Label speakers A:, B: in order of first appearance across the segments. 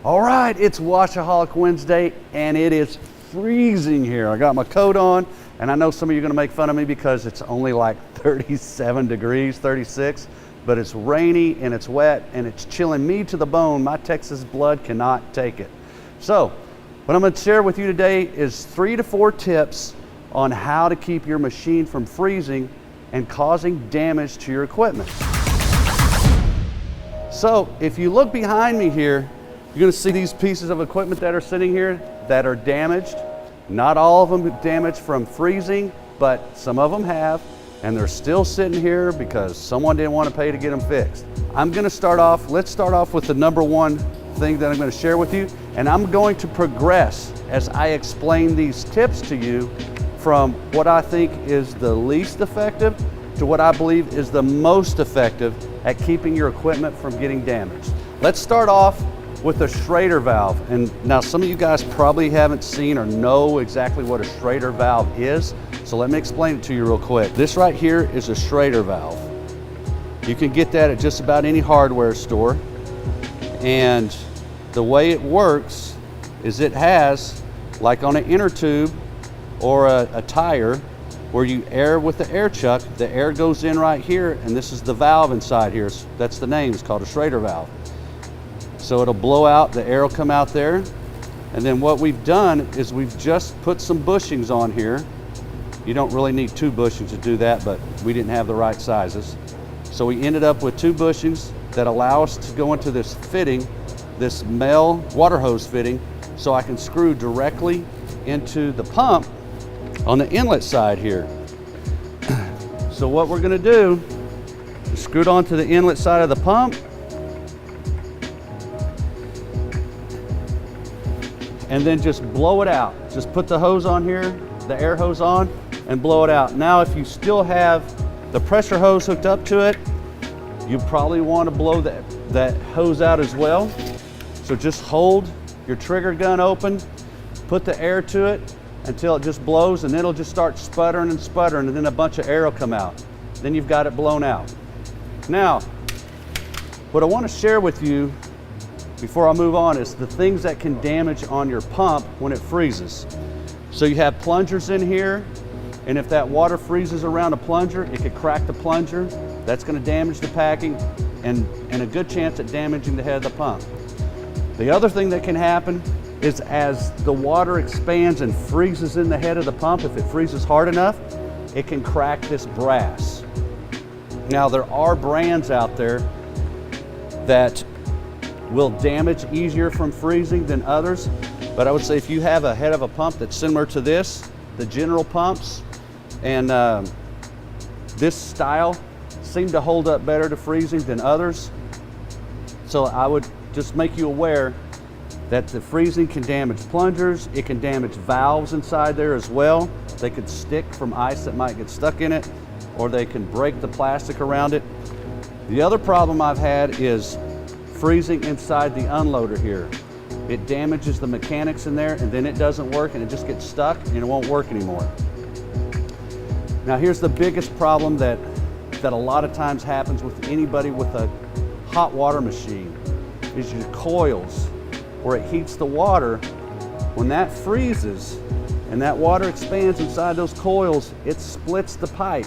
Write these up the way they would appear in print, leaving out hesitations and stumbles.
A: All right, it's Washaholic Wednesday and it is freezing here. I got my coat on and I know some of you are gonna make fun of me because it's only like 37 degrees, 36, but it's rainy and it's wet and it's chilling me to the bone. My Texas blood cannot take it. So what I'm gonna share with you today is 3 to 4 tips on how to keep your machine from freezing and causing damage to your equipment. So if you look behind me here, you're gonna see these pieces of equipment that are sitting here that are damaged. Not all of them damaged from freezing, but some of them have, and they're still sitting here because someone didn't want to pay to get them fixed. Let's start off with the number one thing that I'm gonna share with you, and I'm going to progress as I explain these tips to you from what I think is the least effective to what I believe is the most effective at keeping your equipment from getting damaged. Let's start off with a Schrader valve. And now some of you guys probably haven't seen or know exactly what a Schrader valve is, so let me explain it to you real quick. This right here is a Schrader valve. You can get that at just about any hardware store. And the way it works is it has, like on an inner tube or a tire, where you air with the air chuck, the air goes in right here, and this is the valve inside here. That's the name, it's called a Schrader valve. So it'll blow out, the air will come out there, and then what we've done is we've just put some bushings on here. You don't really need 2 bushings to do that, but we didn't have the right sizes. So we ended up with 2 bushings that allow us to go into this fitting, this male water hose fitting, so I can screw directly into the pump on the inlet side here. So what we're gonna do is screw it onto the inlet side of the pump, and then just blow it out. Just put the hose on here, the air hose on, and blow it out. Now if you still have the pressure hose hooked up to it, you probably want to blow that hose out as well. So just hold your trigger gun open, put the air to it until it just blows, and then it'll just start sputtering and sputtering, and then a bunch of air will come out. Then you've got it blown out. Now, what I want to share with you before I move on is the things that can damage on your pump when it freezes. So you have plungers in here, and if that water freezes around a plunger, it could crack the plunger. That's going to damage the packing and a good chance at damaging the head of the pump. The other thing that can happen is as the water expands and freezes in the head of the pump, if it freezes hard enough, it can crack this brass. Now there are brands out there that will damage easier from freezing than others, but I would say if you have a head of a pump that's similar to this, the general pumps, and this style seem to hold up better to freezing than others. So I would just make you aware that the freezing can damage plungers, it can damage valves inside there as well. They could stick from ice that might get stuck in it, or they can break the plastic around it. The other problem I've had is freezing inside the unloader here. It damages the mechanics in there, and then it doesn't work and it just gets stuck and it won't work anymore. Now here's the biggest problem that a lot of times happens with anybody with a hot water machine is your coils, where it heats the water. When that freezes and that water expands inside those coils, it splits the pipe.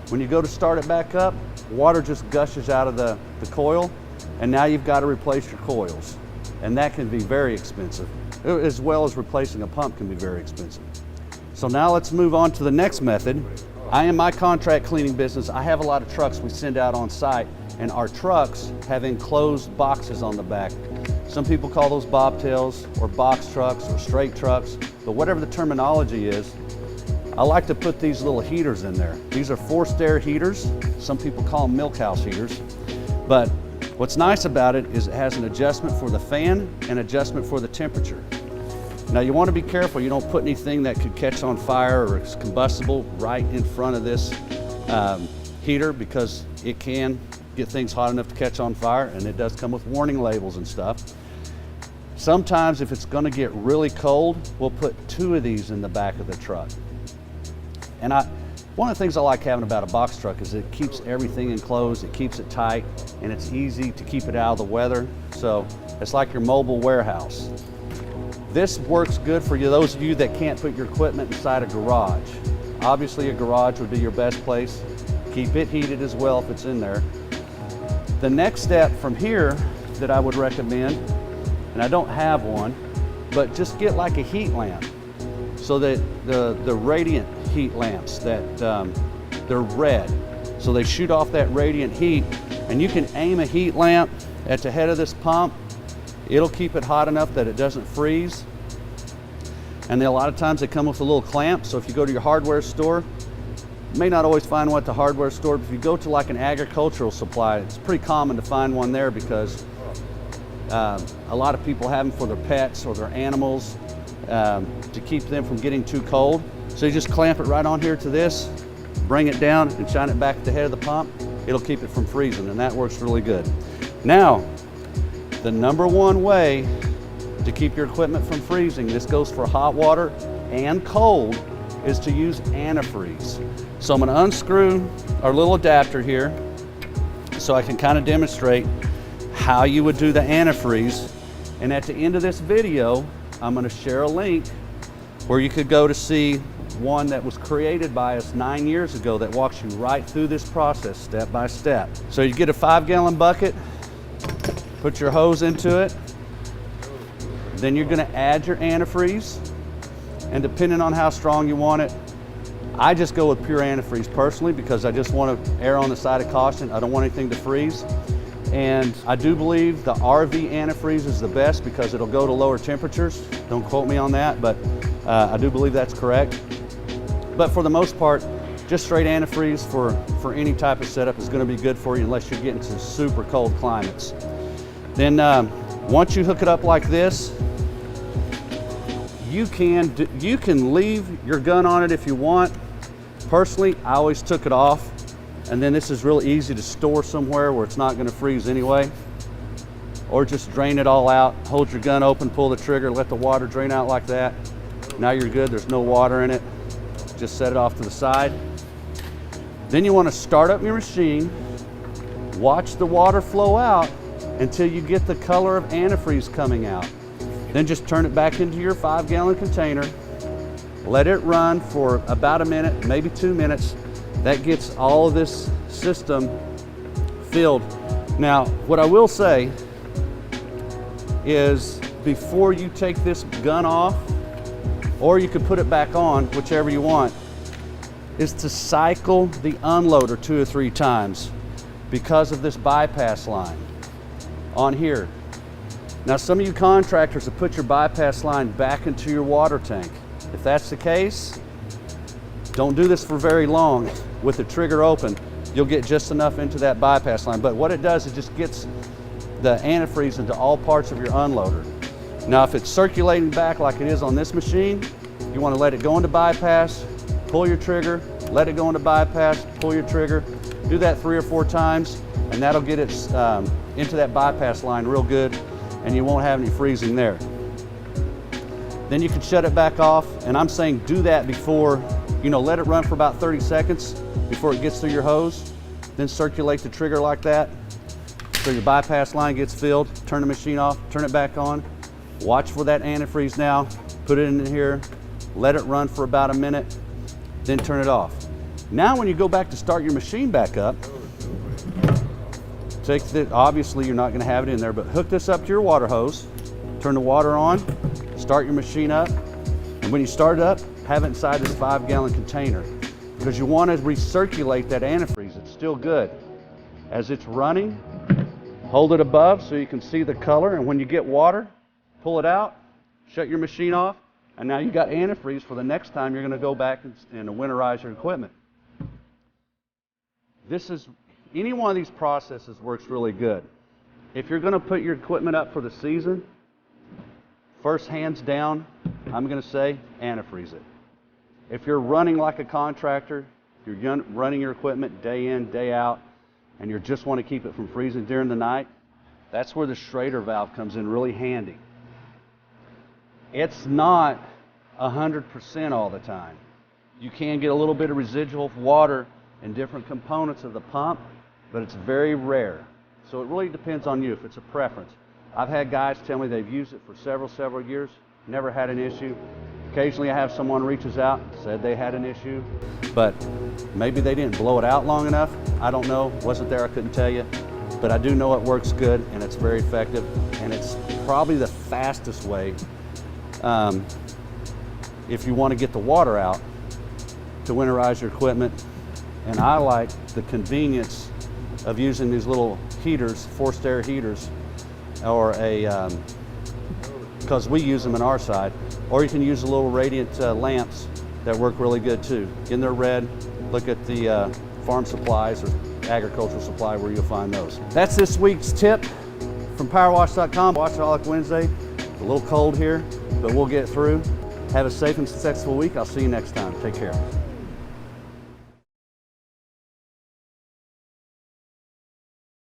A: When you go to start it back up, water just gushes out of the coil, and now you've got to replace your coils. And that can be very expensive, as well as replacing a pump can be very expensive. So now let's move on to the next method. In my contract cleaning business, I have a lot of trucks we send out on site, and our trucks have enclosed boxes on the back. Some people call those bobtails or box trucks or straight trucks, but whatever the terminology is, I like to put these little heaters in there. These are forced air heaters. Some people call them milk house heaters. But what's nice about it is it has an adjustment for the fan and adjustment for the temperature. Now you want to be careful you don't put anything that could catch on fire or is combustible right in front of this heater, because it can get things hot enough to catch on fire, and it does come with warning labels and stuff. Sometimes if it's going to get really cold, we'll put 2 of these in the back of the truck. And one of the things I like having about a box truck is it keeps everything enclosed, it keeps it tight, and it's easy to keep it out of the weather. So It's like your mobile warehouse. This works good for you, those of you that can't put your equipment inside a garage. Obviously a garage would be your best place. Keep it heated as well if it's in there. The next step from here that I would recommend, and I don't have one, but just get like a heat lamp. So that the radiant heat lamps that they're red. So they shoot off that radiant heat, and you can aim a heat lamp at the head of this pump. It'll keep it hot enough that it doesn't freeze. And then a lot of times they come with a little clamp. So if you go to your hardware store, you may not always find one at the hardware store, but if you go to like an agricultural supply, it's pretty common to find one there because a lot of people have them for their pets or their animals to keep them from getting too cold. So you just clamp it right on here to this, bring it down and shine it back at the head of the pump. It'll keep it from freezing, and that works really good. Now, the number one way to keep your equipment from freezing, this goes for hot water and cold, is to use antifreeze. So I'm gonna unscrew our little adapter here so I can kind of demonstrate how you would do the antifreeze. And at the end of this video, I'm gonna share a link where you could go to see one that was created by us 9 years ago that walks you right through this process step by step. So you get a 5-gallon bucket, put your hose into it, then you're gonna add your antifreeze, and depending on how strong you want it, I just go with pure antifreeze personally because I just want to err on the side of caution. I don't want anything to freeze. And I do believe the RV antifreeze is the best because it'll go to lower temperatures. Don't quote me on that, but I do believe that's correct. But for the most part, just straight antifreeze for any type of setup is going to be good for you unless you're getting to super cold climates. Then once you hook it up like this, you can leave your gun on it if you want. Personally, I always took it off, and then this is real easy to store somewhere where it's not going to freeze anyway. Or just drain it all out, hold your gun open, pull the trigger, let the water drain out like that. Now you're good, there's no water in it. Just set it off to the side. Then you want to start up your machine, watch the water flow out until you get the color of antifreeze coming out. Then just turn it back into your 5-gallon container. Let it run for about a minute, maybe 2 minutes. That gets all of this system filled. Now, what I will say is before you take this gun off, or you could put it back on, whichever you want, is to cycle the unloader 2 or 3 times because of this bypass line on here. Now, some of you contractors have put your bypass line back into your water tank. If that's the case, don't do this for very long. With the trigger open, you'll get just enough into that bypass line. But what it does, it just gets the antifreeze into all parts of your unloader. Now, if it's circulating back like it is on this machine, you want to let it go into bypass, pull your trigger, let it go into bypass, pull your trigger. Do that 3 or 4 times, and that'll get it into that bypass line real good, and you won't have any freezing there. Then you can shut it back off, and I'm saying do that before, let it run for about 30 seconds before it gets through your hose. Then circulate the trigger like that so your bypass line gets filled. Turn the machine off, turn it back on. Watch for that antifreeze now, put it in here, let it run for about a minute, then turn it off. Now when you go back to start your machine back up, obviously you're not going to have it in there, but hook this up to your water hose, turn the water on, start your machine up, and when you start it up, have it inside this 5-gallon container because you want to recirculate that antifreeze. It's still good. As it's running, hold it above so you can see the color, and when you get water, pull it out, shut your machine off, and now you got antifreeze for the next time you're going to go back and winterize your equipment. Any one of these processes works really good. If you're going to put your equipment up for the season, first, hands down, I'm going to say antifreeze it. If you're running like a contractor, you're running your equipment day in, day out, and you just want to keep it from freezing during the night, that's where the Schrader valve comes in really handy. It's not 100% all the time. You can get a little bit of residual water in different components of the pump, but it's very rare. So it really depends on you if it's a preference. I've had guys tell me they've used it for several years, never had an issue. Occasionally I have someone reaches out, said they had an issue, but maybe they didn't blow it out long enough. I don't know, wasn't there, I couldn't tell you. But I do know it works good and it's very effective, and it's probably the fastest way if you want to get the water out to winterize your equipment. And I like the convenience of using these little heaters, forced air heaters, or because we use them in our side, or you can use the little radiant lamps that work really good too. In their red, look at the farm supplies or agricultural supply where you'll find those. That's this week's tip from Powerwash.com. Washaholic Wednesday. It's a little cold here, but we'll get through. Have a safe and successful week. I'll see you next time. Take care.